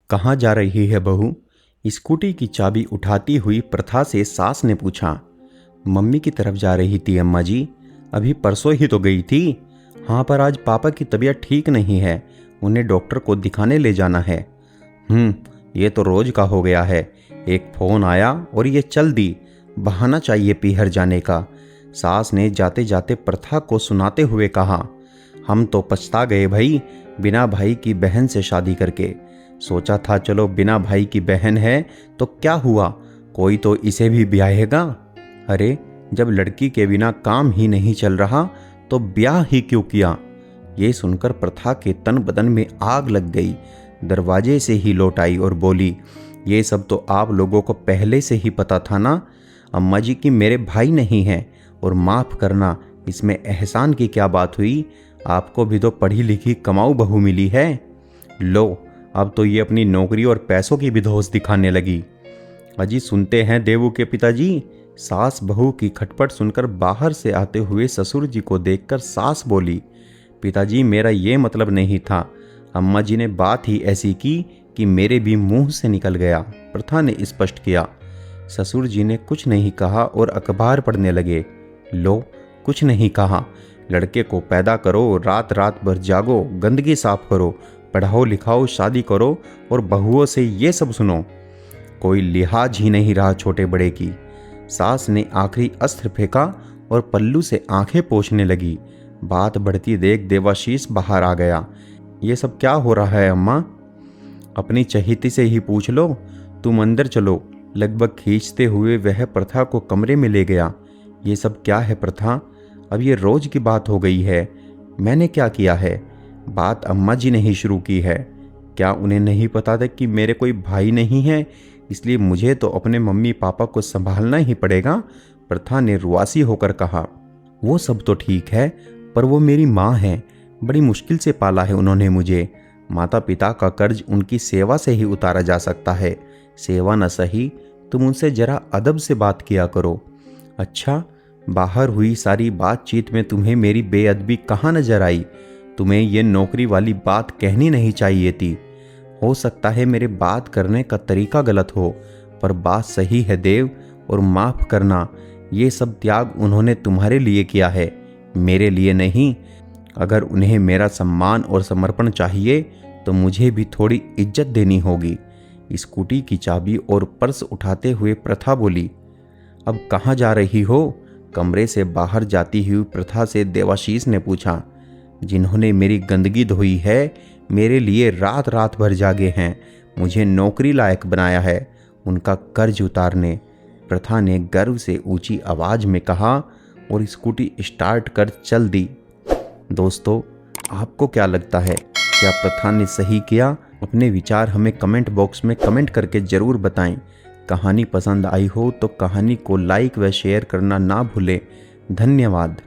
कहाँ जा रही है बहू? स्कूटी की चाबी उठाती हुई प्रथा से सास ने पूछा। मम्मी की तरफ जा रही थी अम्मा जी। अभी परसों ही तो गई थी। हाँ, पर आज पापा की तबीयत ठीक नहीं है, उन्हें डॉक्टर को दिखाने ले जाना है। ये तो रोज का हो गया है। एक फ़ोन आया और ये चल दी। बहाना चाहिए पीहर जाने का। सास ने जाते जाते प्रथा को सुनाते हुए कहा। हम तो पछता गए भाई, बिना भाई की बहन से शादी करके। सोचा था चलो बिना भाई की बहन है तो क्या हुआ, कोई तो इसे भी ब्याहेगा। अरे, जब लड़की के बिना काम ही नहीं चल रहा तो ब्याह ही क्यों किया। ये सुनकर प्रथा के तन बदन में आग लग गई। दरवाजे से ही लौट आई और बोली, ये सब तो आप लोगों को पहले से ही पता था ना। अम्मा जी की मेरे भाई नहीं हैं, और माफ़ करना, इसमें एहसान की क्या बात हुई। आपको भी तो पढ़ी लिखी कमाऊ बहू मिली है। लो, अब तो ये अपनी नौकरी और पैसों की भी धौंस दिखाने लगी। अजी सुनते हैं देवू के पिताजी। सास बहू की खटपट सुनकर बाहर से आते हुए ससुर जी को देखकर सास बोली, पिताजी मेरा ये मतलब नहीं था। अम्मा जी ने बात ही ऐसी की कि मेरे भी मुंह से निकल गया, प्रथा ने स्पष्ट किया। ससुर जी ने कुछ नहीं कहा और अखबार पढ़ने लगे। लो, कुछ नहीं कहा। लड़के को पैदा करो, रात रात भर जागो, गंदगी साफ करो, पढ़ाओ लिखाओ, शादी करो, और बहुओं से ये सब सुनो। कोई लिहाज ही नहीं रहा छोटे बड़े की। सास ने आखिरी अस्त्र फेंका और पल्लू से आंखें पोंछने लगी। बात बढ़ती देख देवाशीष बाहर आ गया। ये सब क्या हो रहा है अम्मा? अपनी चहेती से ही पूछ लो। तुम अंदर चलो, लगभग खींचते हुए वह प्रथा को कमरे में ले गया। ये सब क्या है प्रथा? अब ये रोज की बात हो गई है। मैंने क्या किया है? बात अम्मा जी ने ही शुरू की है। क्या उन्हें नहीं पता था कि मेरे कोई भाई नहीं है, इसलिए मुझे तो अपने मम्मी पापा को संभालना ही पड़ेगा? प्रथा ने रुआसी होकर कहा। वो सब तो ठीक है, पर वो मेरी माँ है। बड़ी मुश्किल से पाला है उन्होंने मुझे। माता पिता का कर्ज उनकी सेवा से ही उतारा जा सकता है। सेवा न सही, तुम उनसे जरा अदब से बात किया करो। अच्छा, बाहर हुई सारी बातचीत में तुम्हें मेरी बेअदबी कहाँ नजर आई? तुम्हें ये नौकरी वाली बात कहनी नहीं चाहिए थी। हो सकता है मेरे बात करने का तरीका गलत हो, पर बात सही है देव, और माफ़ करना, ये सब त्याग उन्होंने तुम्हारे लिए किया है, मेरे लिए नहीं। अगर उन्हें मेरा सम्मान और समर्पण चाहिए तो मुझे भी थोड़ी इज्जत देनी होगी। स्कूटी की चाबी और पर्स उठाते हुए प्रथा बोली। अब कहाँ जा रही हो? कमरे से बाहर जाती हुई प्रथा से देवाशीष ने पूछा। जिन्होंने मेरी गंदगी धोई है, मेरे लिए रात रात भर जागे हैं, मुझे नौकरी लायक बनाया है, उनका कर्ज उतारने, प्रथा ने गर्व से ऊंची आवाज में कहा और स्कूटी स्टार्ट कर चल दी। दोस्तों, आपको क्या लगता है, क्या प्रथा ने सही किया? अपने विचार हमें कमेंट बॉक्स में कमेंट करके ज़रूर बताएं। कहानी पसंद आई हो तो कहानी को लाइक व शेयर करना ना भूलें। धन्यवाद।